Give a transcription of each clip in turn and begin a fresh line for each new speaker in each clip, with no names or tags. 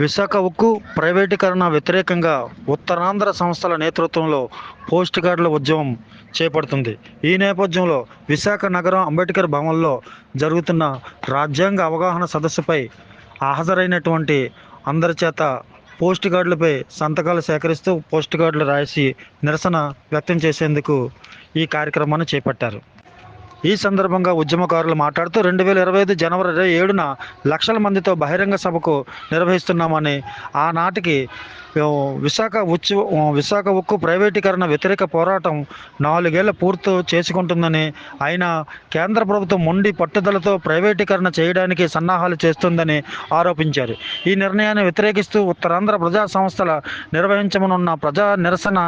విశాఖ ఉక్కు ప్రైవేటీకరణ వ్యతిరేకంగా ఉత్తరాంధ్ర సంస్థల నేతృత్వంలో పోస్ట్ కార్డుల ఉద్యమం చేపడుతుంది. ఈ నేపథ్యంలో విశాఖ నగరం అంబేద్కర్ భవన్లో జరుగుతున్న రాజ్యాంగ అవగాహన సదస్సుపై హాజరైనటువంటి అందరి చేత పోస్ట్ కార్డులపై సంతకాలు సేకరిస్తూ పోస్ట్ కార్డులు రాసి నిరసన వ్యక్తం చేసేందుకు ఈ కార్యక్రమాన్ని చేపట్టారు. ఈ సందర్భంగా ఉద్యమకారులు మాట్లాడుతూ 2025 జనవరి 7న లక్షల మందితో బహిరంగ సభకు నిర్వహిస్తున్నామని, ఆనాటికి విశాఖ ఉక్కు ప్రైవేటీకరణ వ్యతిరేక పోరాటం 4 ఏళ్ల పూర్తి చేసుకుంటుందని, అయినా కేంద్ర ప్రభుత్వం మొండి పట్టుదలతో ప్రైవేటీకరణ చేయడానికి సన్నాహాలు చేస్తుందని ఆరోపించారు. ఈ నిర్ణయాన్ని వ్యతిరేకిస్తూ ఉత్తరాంధ్ర ప్రజా సంస్థల నిర్వహించనున్న ప్రజా నిరసన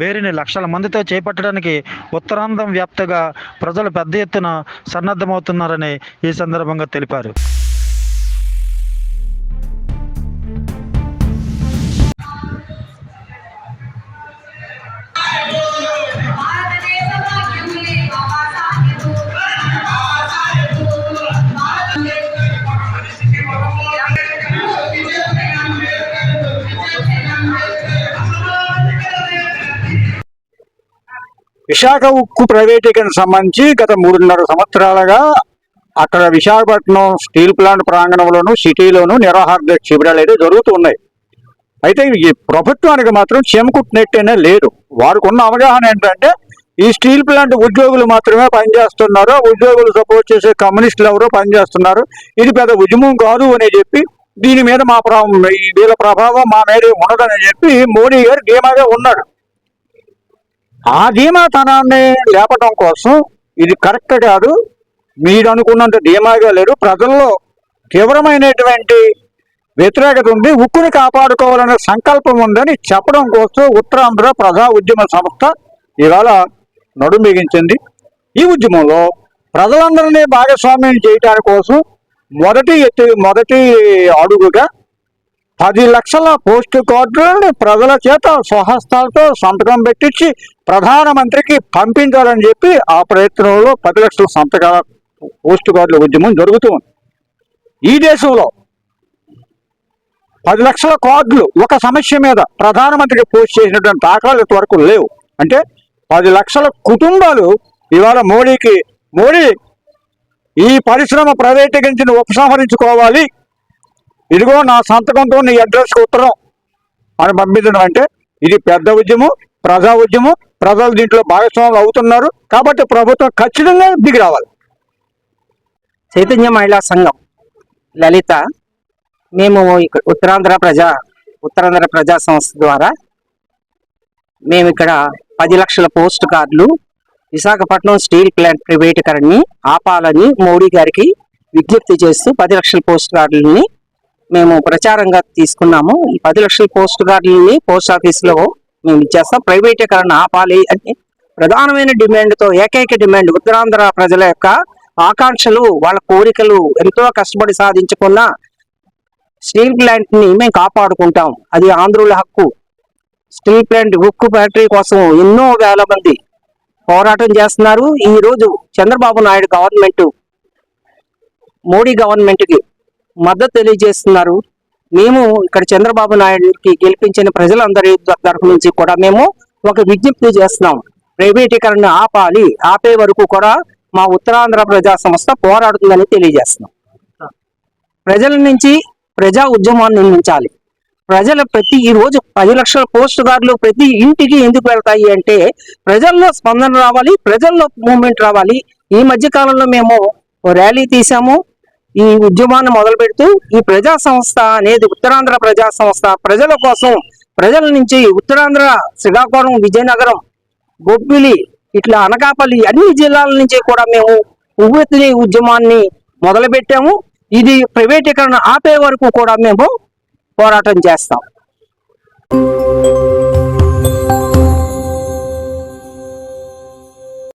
బేరీని లక్షల మందితో చేపట్టడానికి ఉత్తరాంధ్ర వ్యాప్తంగా ప్రజలు పెద్ద ఎత్తున సన్నద్ధమవుతున్నారని ఈ సందర్భంగా తెలిపారు.
విశాఖ ఉక్కు ప్రైవేటీకరణ సంబంధించి గత 3.5 సంవత్సరాలుగా అక్కడ విశాఖపట్నం స్టీల్ ప్లాంట్ ప్రాంగణంలోను సిటీలోను నిరాహార శిబిరాలు అయితే జరుగుతున్నాయి. అయితే ఈ ప్రభుత్వానికి మాత్రం చెమకుట్టినట్టేనే లేదు. వారికి ఉన్న అవగాహన ఏంటంటే ఈ స్టీల్ ప్లాంట్ ఉద్యోగులు మాత్రమే పనిచేస్తున్నారు, ఉద్యోగులు సపోర్ట్ చేసే కమ్యూనిస్టులు ఎవరో పనిచేస్తున్నారు, ఇది పెద్ద ఉద్యమం కాదు అని చెప్పి దీని మీద వీళ్ళ ప్రభావం మా మీద ఉండదని చెప్పి మోడీ గారు ధీమాగా ఉన్నాడు. ఆ ధీమాతనాన్ని లేపడం కోసం ఇది కరెక్ట్ కాదు, మీరు అనుకున్నంత ధీమాగా లేరు, ప్రజల్లో తీవ్రమైనటువంటి వ్యతిరేకత ఉంది, ఉక్కుని కాపాడుకోవాలనే సంకల్పం ఉందని చెప్పడం కోసం ఉత్తరాంధ్ర ప్రజా ఉద్యమ సంస్థ ఇవాళ నడుం బిగించింది. ఈ ఉద్యమంలో ప్రజలందరినీ భాగస్వామ్యం చేయడానికి కోసం మొదటి అడుగుగా 10 లక్షల పోస్ట్ కార్డులను ప్రజల చేత స్వహస్తాలతో సంతకం పెట్టించి ప్రధానమంత్రికి పంపించాలని చెప్పి ఆ ప్రయత్నంలో 10 లక్షల సంతకాల పోస్ట్ కార్డుల ఉద్యమం జరుగుతుంది. ఈ దేశంలో 10 లక్షల కార్డులు ఒక సమస్య మీద ప్రధానమంత్రికి పోస్ట్ చేసినటువంటి దాఖలాలు ఇంతవరకు లేవు. అంటే 10 లక్షల కుటుంబాలు ఇవాళ మోడీ ఈ పరిశ్రమ ప్రైవేటీకరించి ఉపసంహరించుకోవాలి, ఇదిగో నా సంతకంతో నీ అడ్రస్కి ఉత్తరం అని పంపించడం అంటే ఇది పెద్ద ఉద్యమం, ప్రజా ఉద్యమం, ప్రజలు దీంట్లో భాగస్వాములు అవుతున్నారు. కాబట్టి ప్రభుత్వం ఖచ్చితంగా దిగి రావాలి.
చైతన్య మహిళా సంఘం లలిత, మేము ఉత్తరాంధ్ర ప్రజా సంస్థ ద్వారా మేము ఇక్కడ 10 లక్షల పోస్ట్ కార్డులు విశాఖపట్నం స్టీల్ ప్లాంట్ ప్రైవేటీకరణని ఆపాలని మోడీ గారికి విజ్ఞప్తి చేస్తూ 10 లక్షల పోస్ట్ కార్డులని మేము ప్రచారంగా తీసుకున్నాము. ఈ 10 లక్షల పోస్ట్ కార్డులని పోస్ట్ ఆఫీసులో మేము ఇచ్చేస్తాం. ప్రైవేటీకరణ ఆపాలి అని ప్రధానమైన డిమాండ్తో, ఏకైక డిమాండ్, ఉత్తరాంధ్ర ప్రజల యొక్క ఆకాంక్షలు, వాళ్ళ కోరికలు, ఎంతో కష్టపడి సాధించుకున్న స్టీల్ ప్లాంట్ ని మేము కాపాడుకుంటాం, అది ఆంధ్రుల హక్కు. స్టీల్ ప్లాంట్ ఉక్కు ఫ్యాక్టరీ కోసం ఎన్నో వేల మంది పోరాటం చేస్తున్నారు. ఈ రోజు చంద్రబాబు నాయుడు గవర్నమెంట్ మోడీ గవర్నమెంట్ కి మద్దతు తెలియజేస్తున్నారు. మేము ఇక్కడ చంద్రబాబు నాయుడుకి గెలిపించిన ప్రజలందరి తరఫు నుంచి కూడా మేము ఒక విజ్ఞప్తి చేస్తున్నాం, ప్రైవేటీకరణ ఆపాలి, ఆపే వరకు కూడా మా ఉత్తరాంధ్ర ప్రజా సంస్థ పోరాడుతుందని తెలియజేస్తున్నాం. ప్రజల నుంచి ప్రజా ఉద్యమాన్ని నిర్మించాలి. ఈ రోజు 10 లక్షల పోస్ట్ కార్డులు ప్రతి ఇంటికి ఎందుకు వెళ్తాయి అంటే ప్రజల్లో స్పందన రావాలి, ప్రజల్లో మూవ్మెంట్ రావాలి. ఈ మధ్య కాలంలో మేము ర్యాలీ తీసాము. ఈ ఉద్యమాన్ని మొదలు పెడుతూ ఈ ప్రజా సంస్థ అనేది ఉత్తరాంధ్ర ప్రజా సంస్థ ప్రజల కోసం, ప్రజల నుంచి ఉత్తరాంధ్ర శ్రీకాకుళం, విజయనగరం, బొబ్బిలి, ఇట్లా అనకాపల్లి అన్ని జిల్లాల నుంచి కూడా మేము ఉవ్వెత్తుని ఉద్యమాన్ని మొదలు పెట్టాము. ఇది ప్రైవేటీకరణ ఆపే వరకు కూడా మేము పోరాటం చేస్తాం.